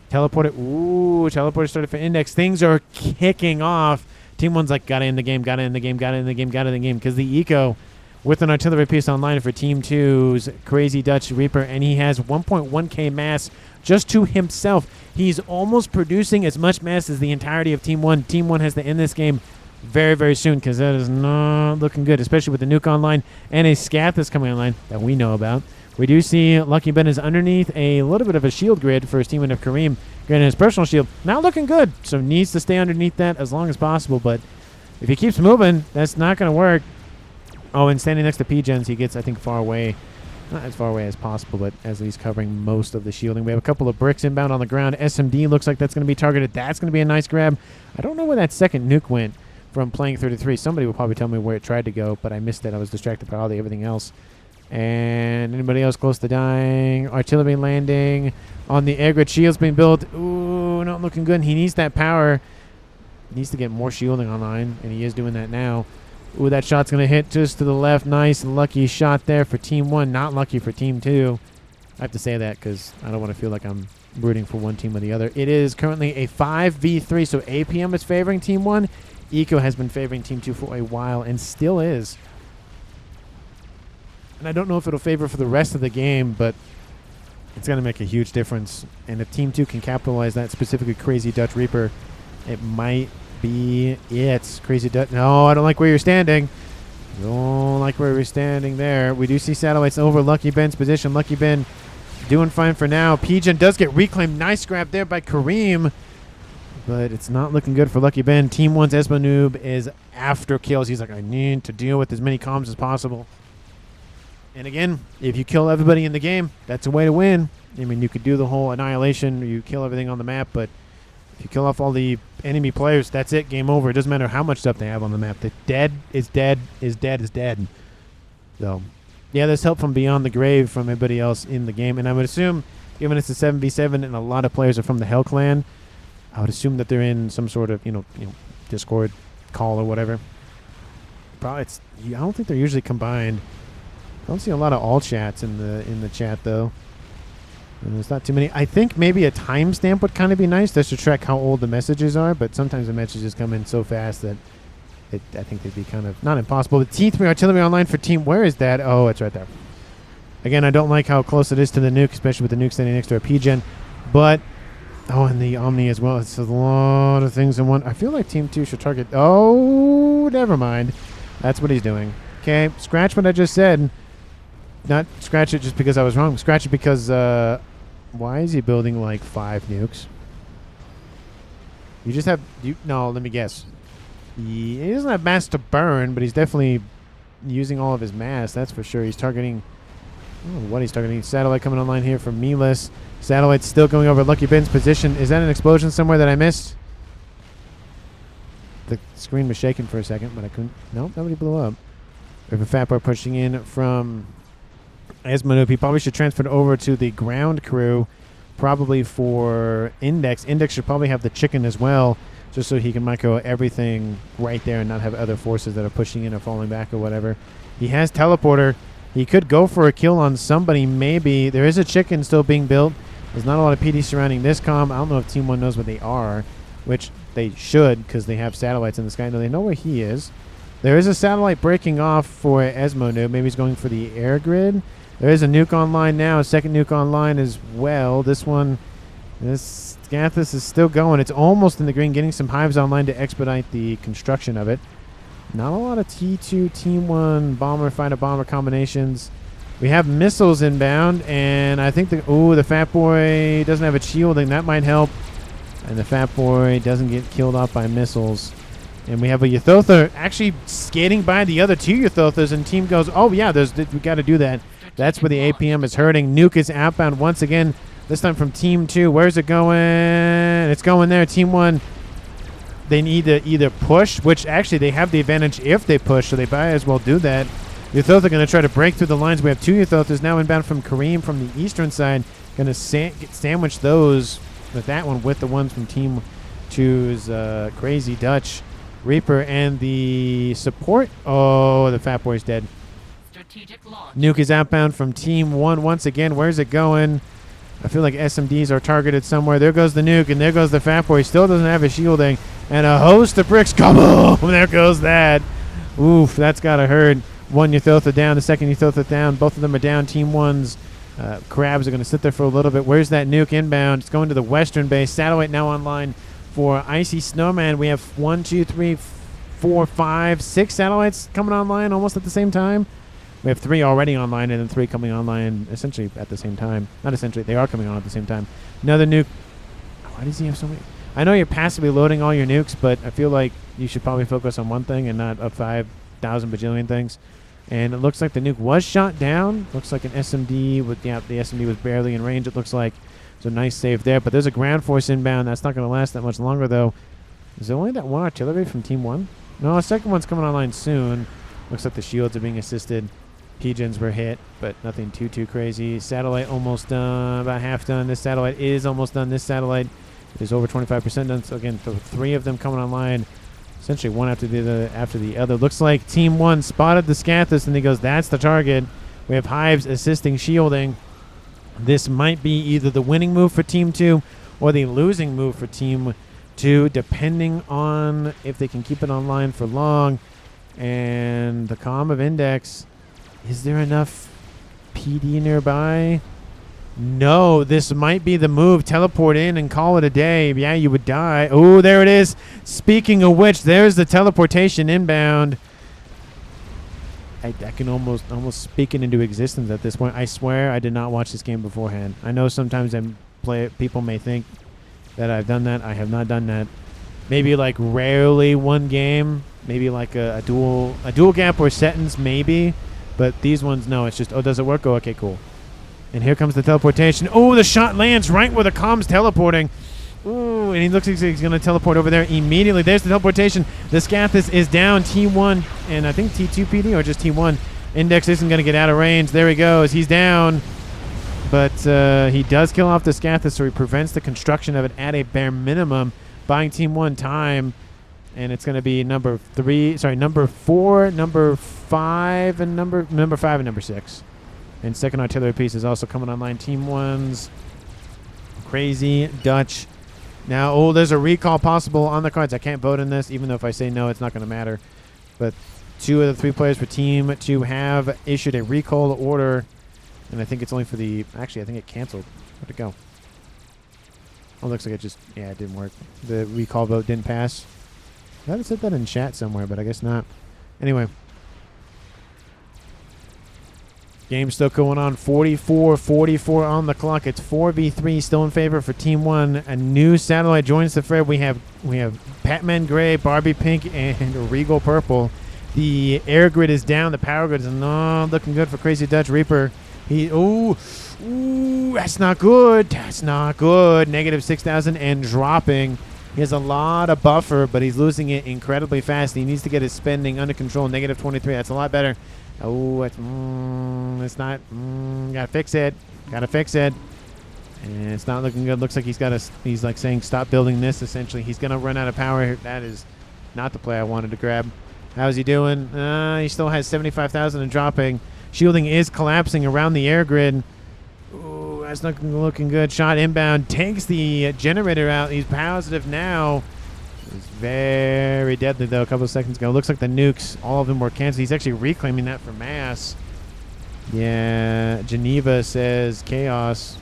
Teleported. Ooh, teleporter started for Index. Things are kicking off. Team 1's like, got it in the game, got it in the game, got it in the game, got it in the game. Because the Eco with an artillery piece online for Team 2's Crazy Dutch Reaper, and he has 1.1k mass just to himself. He's almost producing as much mass as the entirety of Team 1. Team 1 has to end this game very, very soon, because that is not looking good, especially with the Nuke online and a Scath that's coming online that we know about. We do see Lucky Ben is underneath a little bit of a shield grid for his teammate of Kareem. Getting his personal shield, not looking good, so needs to stay underneath that as long as possible, but if he keeps moving, that's not going to work. Oh, and standing next to P-Gens, he gets, I think, far away. Not as far away as possible, but as he's covering most of the shielding. We have a couple of bricks inbound on the ground. SMD looks like that's going to be targeted. That's going to be a nice grab. I don't know where that second nuke went from playing 33. Somebody will probably tell me where it tried to go, but I missed it. I was distracted by everything else. And anybody else close to dying? Artillery landing on the air grid. Shields being built. Ooh, not looking good. He needs that power. He needs to get more shielding online, and he is doing that now. Ooh, that shot's going to hit just to the left. Nice, lucky shot there for Team 1. Not lucky for Team 2. I have to say that because I don't want to feel like I'm rooting for one team or the other. It is currently a 5v3, so APM is favoring Team 1. Eco has been favoring Team 2 for a while and still is. And I don't know if it'll favor for the rest of the game, but it's going to make a huge difference. And if Team 2 can capitalize that, specifically Crazy Dutch Reaper, it might be it. Crazy Dutch. No, I don't like where you're standing. Don't like where you're standing there. We do see satellites over Lucky Ben's position. Lucky Ben doing fine for now. P-Gen does get reclaimed. Nice grab there by Kareem. But it's not looking good for Lucky Ben. Team 1's Esmo Noob is after kills. He's like, I need to deal with as many comms as possible. And again, if you kill everybody in the game, that's a way to win. I mean, you could do the whole annihilation. You kill everything on the map, but if you kill off all the enemy players, that's it. Game over. It doesn't matter how much stuff they have on the map. The dead is dead is dead is dead. So, yeah, there's help from beyond the grave from everybody else in the game. And I would assume, given it's a 7v7 and a lot of players are from the Hell Clan, I would assume that they're in some sort of, you know, Discord call or whatever. Probably I don't think they're usually combined. I don't see a lot of all chats in the chat though. And there's not too many. I think maybe a timestamp would kind of be nice just to track how old the messages are, but sometimes the messages come in so fast that I think they'd be kind of not impossible. But T3 artillery online for Team. Where is that? Oh, it's right there. Again, I don't like how close it is to the nuke, especially with the nuke standing next to a P-Gen. But and the Omni as well. It's a lot of things in one. I feel like Team 2 should target. Oh, never mind. That's what he's doing. Okay, scratch what I just said. Not scratch it just because I was wrong. Scratch it because why is he building like 5 nukes? You just have no. Let me guess. He doesn't have mass to burn, but he's definitely using all of his mass. That's for sure. He's targeting. I don't know what he's targeting. Satellite coming online here from Miles. Satellite's still going over Lucky Ben's position. Is that an explosion somewhere that I missed? The screen was shaking for a second, but I couldn't. Nope, nobody blew up. We have a FAF pushing in from Esmo. He probably should transfer it over to the ground crew, probably for Index. Index should probably have the chicken as well, just so he can micro everything right there and not have other forces that are pushing in or falling back or whatever. He has teleporter. He could go for a kill on somebody, maybe. There is a chicken still being built. There's not a lot of PD surrounding this comm. I don't know if Team 1 knows what they are, which they should because they have satellites in the sky. No, they know where he is. There is a satellite breaking off for Esmo Noob. Maybe he's going for the air grid. There is a nuke online now, a second nuke online as well. This Gathis is still going. It's almost in the green, getting some hives online to expedite the construction of it. Not a lot of T2, Team 1, bomber, fighter, bomber combinations. We have missiles inbound, and I think the Fat Boy doesn't have a shielding. That might help. And the Fat Boy doesn't get killed off by missiles. And we have a Ythotha actually skating by the other 2 Ythothas, and team goes, oh, yeah, we got to do that. That's where the APM is hurting. Nuke is outbound once again, this time from Team 2. Where's it going? It's going there. Team 1, they need to either push, which actually they have the advantage if they push, so they might as well do that. Ythotha going to try to break through the lines. We have 2 Ythothas now inbound from Kareem from the eastern side. Going to sandwich those with that one with the ones from Team choose Crazy Dutch Reaper and the support. Oh, the Fat Boy's dead. Strategic launch. Nuke is outbound from Team 1 once again. Where's it going? I feel like SMDs are targeted somewhere. There goes the Nuke, and there goes the Fat Boy. Still doesn't have his shielding. And a host of bricks. Come on! There goes that. Oof, that's got to hurt. One Euthotha down. The second Euthotha down. Both of them are down. Team 1's crabs are going to sit there for a little bit. Where's that Nuke inbound? It's going to the western base. Satellite now online for Icy Snowman. We have 1, 2, 3, 4, 5, 6 satellites coming online almost at the same time. We have 3 already online and then 3 coming online essentially at the same time. Not essentially, they are coming on at the same time. Another nuke. Why does he have so many? I know you're passively loading all your nukes, but I feel like you should probably focus on one thing and not 5,000 bajillion things. And it looks like the nuke was shot down. Looks like an SMD. The SMD was barely in range, it looks like. So nice save there. But there's a ground force inbound. That's not going to last that much longer, though. Is there only that one artillery from Team 1? No, the second one's coming online soon. Looks like the shields are being assisted. Pigeons were hit, but nothing too crazy. Satellite almost done, about half done. This satellite is almost done. This satellite is over 25% done. So again, 3 of them coming online, essentially one after the other. Looks like Team 1 spotted the Scathus, and he goes, that's the target. We have Hives assisting shielding. This might be either the winning move for Team 2 or the losing move for Team 2, depending on if they can keep it online for long. And the comm of Index, is there enough PD nearby? No, this might be the move. Teleport in and call it a day. Yeah, you would die. Oh, there it is. Speaking of which, there's the teleportation inbound. I can almost speak it into existence at this point. I swear I did not watch this game beforehand. I know sometimes people may think that I've done that. I have not done that. Maybe like rarely one game. Maybe like a dual gap or sentence maybe. But these ones, no. It's just, oh, does it work? Oh, okay, cool. And here comes the teleportation. Oh, the shot lands right where the comm's teleporting. Ooh, and he looks like he's going to teleport over there immediately. There's the teleportation. The Scathus is down. T1 and I think T2 PD or just T1. Index isn't going to get out of range. There he goes. He's down. But he does kill off the Scathus, so he prevents the construction of it at a bare minimum, buying Team 1 time. And it's going to be number 4, number 5, and number 5 and number 6. And second artillery piece is also coming online. Team 1's Crazy Dutch. Now, oh, there's a recall possible on the cards. I can't vote in this, even though if I say no, it's not going to matter. But 2 of the 3 players for Team 2 have issued a recall order. And I think it's only for the... Actually, I think it canceled. Where'd it go? Oh, looks like it just... Yeah, it didn't work. The recall vote didn't pass. I thought it said that in chat somewhere, but I guess not. Anyway. Game's still going on. 44-44 on the clock. It's 4v3 still in favor for Team 1. A new satellite joins the fray. We have Batman Gray, Barbie Pink, and Regal Purple. The air grid is down. The power grid is not looking good for Crazy Dutch Reaper. Ooh, that's not good. That's not good. Negative 6,000 and dropping. He has a lot of buffer, but he's losing it incredibly fast. He needs to get his spending under control. Negative 23. That's a lot better. Oh, it's not. Gotta fix it. Gotta fix it. And it's not looking good. Looks like he's like saying stop building this. Essentially, he's gonna run out of power. That is not the play I wanted to grab. How's he doing? He still has 75,000 and dropping. Shielding is collapsing around the air grid. Ooh, that's not looking good. Shot inbound. Takes the generator out. He's positive now. It's very deadly, though, a couple of seconds ago. Looks like the nukes, all of them were canceled. He's actually reclaiming that for mass. Yeah, Geneva says chaos.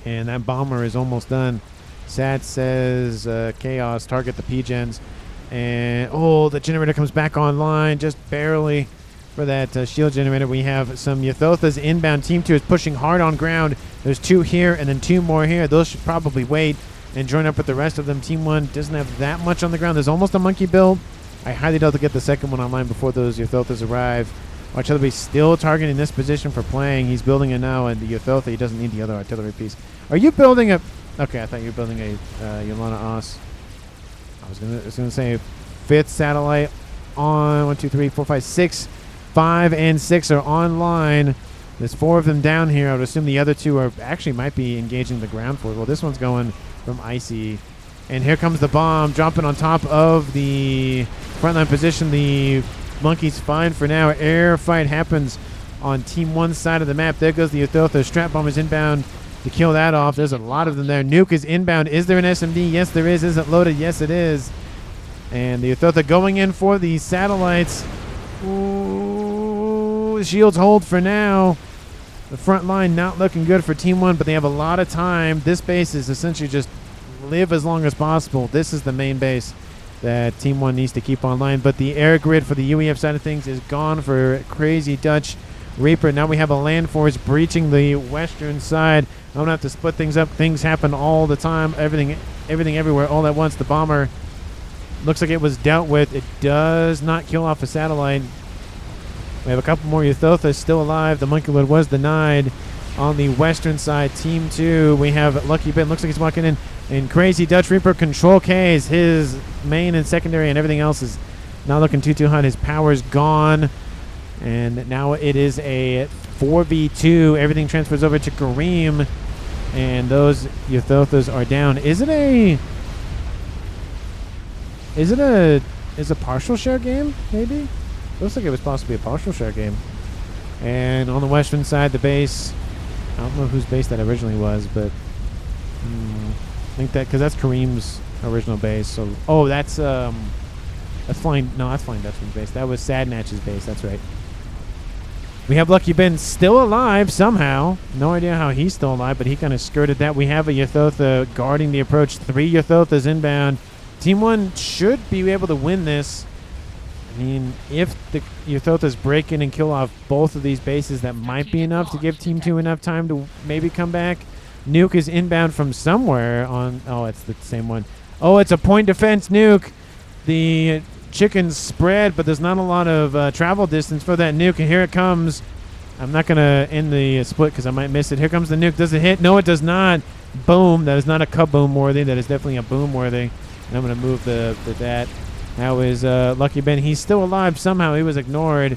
And that bomber is almost done. Sat says chaos, target the P-gens. And, oh, the generator comes back online just barely for that shield generator. We have some Yathothas inbound. Team 2 is pushing hard on ground. There's 2 here and then 2 more here. Those should probably wait and join up with the rest of them. Team 1 doesn't have that much on the ground. There's almost a monkey build. I highly doubt to get the second one online before those Yathothas arrive. Artillery still targeting this position for playing. He's building it now, and the Yathotha, he doesn't need the other artillery piece. Are you building a... Okay, I thought you were building a Yolana Os. I was gonna say 5th satellite on 1, 2, 3, 4, 5, 6. 5 and 6 are online. There's 4 of them down here. I would assume the other 2 are actually might be engaging the ground force. Well, this one's going from Icy And here comes the bomb dropping on top of the frontline position. The monkeys fine for now. Air fight happens on Team 1's side of the map. There goes the Ythotha. Strat bomb is inbound to kill that off. There's a lot of them there. Nuke is inbound. Is there an SMD? Yes, there is. Is it loaded? Yes, it is. And the Ythotha going in for the satellites. Ooh, shields hold for now. The front line not looking good for Team 1, but they have a lot of time. This base is essentially just live as long as possible. This is the main base that Team 1 needs to keep online. But the air grid for the UEF side of things is gone for Crazy Dutch Reaper. Now we have a land force breaching the western side. I'm going to have to split things up. Things happen all the time. Everything everywhere all at once. The bomber looks like it was dealt with. It does not kill off a satellite. We have a couple more Ythothas still alive. The monkey lord was denied on the western side. Team 2, we have Lucky Ben. Looks like he's walking in. And Crazy Dutch Reaper control Ks. His main and secondary and everything else is not looking too hot. His power's gone. And now it is a 4v2. Everything transfers over to Kareem. And those Ythothas are down. Is a partial share game, maybe? Looks like it was possibly a partial share game. And on the western side, the base, I don't know whose base that originally was, but I think that, because that's Kareem's original base. So, oh, that's Flying Dutchman's base. That was Sadnatch's base, that's right. We have Lucky Ben still alive somehow. No idea how he's still alive, but he kind of skirted that. We have a Ythotha guarding the approach. 3 Ythothas inbound. Team 1 should be able to win this. I mean, if the Ythothas break in and kill off both of these bases, that might be enough to give Team 2 enough time to maybe come back. Nuke is inbound from somewhere on... Oh, it's the same one. Oh, it's a point defense nuke. The chickens spread, but there's not a lot of travel distance for that nuke, and here it comes. I'm not going to end the split because I might miss it. Here comes the nuke. Does it hit? No, it does not. Boom. That is not a kaboom worthy. That is definitely a boom worthy. And I'm going to move that. Now is Lucky Ben. He's still alive somehow. He was ignored.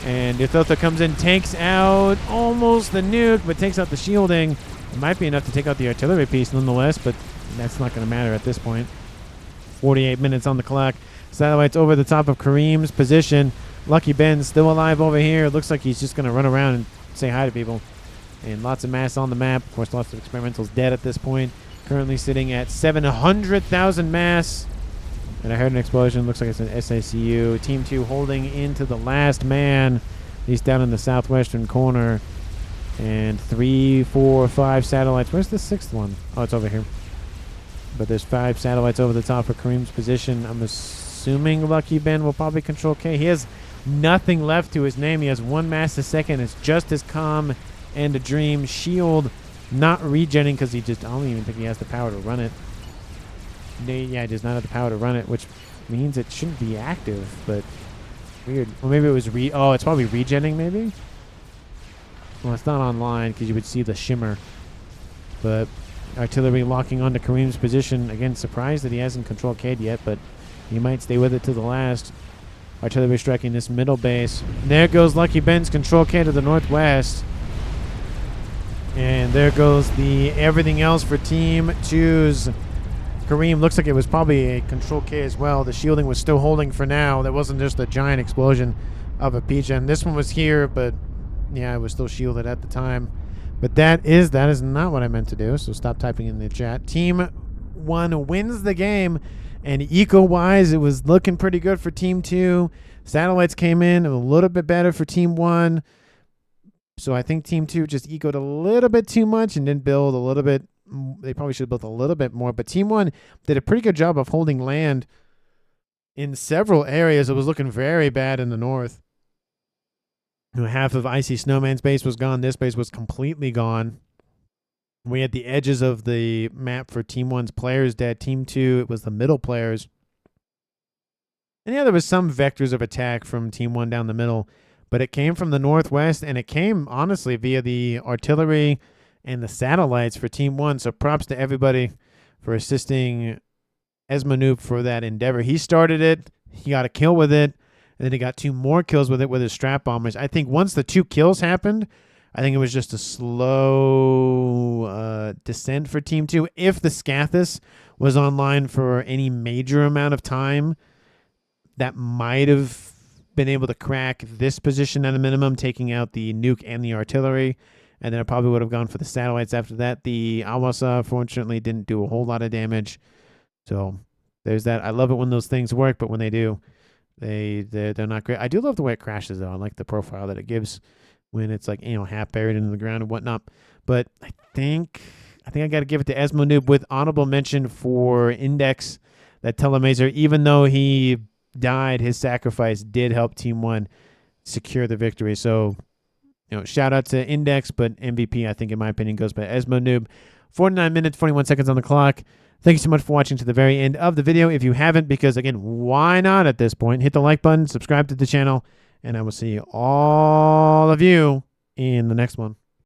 And Ythotha comes in, takes out almost the nuke, but takes out the shielding. It might be enough to take out the artillery piece nonetheless, but that's not going to matter at this point. 48 minutes on the clock. Satellites over the top of Kareem's position. Lucky Ben still alive over here. It looks like he's just going to run around and say hi to people. And lots of mass on the map. Of course, lots of experimentals dead at this point. Currently sitting at 700,000 mass. And I heard an explosion. Looks like it's an SACU. Team 2 holding into the last man. He's down in the southwestern corner. And 3, 4, 5 satellites. Where's the 6th one? Oh, it's over here. But there's 5 satellites over the top of Kareem's position. I'm assuming Lucky Ben will probably control K. He has nothing left to his name. He has 1 mass a second. It's just as calm and a dream. Shield not regenning because I don't even think he has the power to run it. Yeah, he does not have the power to run it, which means it shouldn't be active, but weird. Well, maybe it was it's probably regenning, maybe? Well, it's not online because you would see the shimmer. But artillery locking onto Kareem's position. Again, surprised that he hasn't controlled Cade yet, but he might stay with it to the last. Artillery striking this middle base. There goes Lucky Ben's control K to the northwest. And there goes the everything else for Team 2's. Kareem looks like it was probably a control K as well. The shielding was still holding for now. That wasn't just a giant explosion of a PGen. This one was here, but yeah, it was still shielded at the time. But that is not what I meant to do, so stop typing in the chat. Team 1 wins the game, and eco-wise, it was looking pretty good for Team 2. Satellites came in a little bit better for Team 1. So I think Team 2 just ecoed a little bit too much and didn't build a little bit. They probably should have built a little bit more. But Team 1 did a pretty good job of holding land in several areas. It was looking very bad in the north. Half of Icy Snowman's base was gone. This base was completely gone. We had the edges of the map for Team 1's players dead. Team 2, it was the middle players. And yeah, there was some vectors of attack from Team 1 down the middle. But it came from the northwest, and it came, honestly, via the artillery and the satellites for Team 1. So props to everybody for assisting Esmanoop for that endeavor. He started it. He got a kill with it. And then he got 2 more kills with it with his strap bombers. I think once the 2 kills happened, I think it was just a slow descent for Team 2. If the Scathus was online for any major amount of time, that might have been able to crack this position at a minimum, taking out the nuke and the artillery. And then it probably would have gone for the satellites after that. The Awasa, fortunately, didn't do a whole lot of damage. So there's that. I love it when those things work, but when they do, they're not great. I do love the way it crashes, though. I like the profile that it gives when it's like, half buried into the ground and whatnot. But I think I got to give it to Esmo Noob with honorable mention for Index. That Telemazer, even though he died, his sacrifice did help Team 1 secure the victory. So, shout out to Index, but MVP, I think, in my opinion, goes by Esmo Noob. 49 minutes, 41 seconds on the clock. Thank you so much for watching to the very end of the video. If you haven't, because, again, why not at this point? Hit the like button, subscribe to the channel, and I will see all of you in the next one.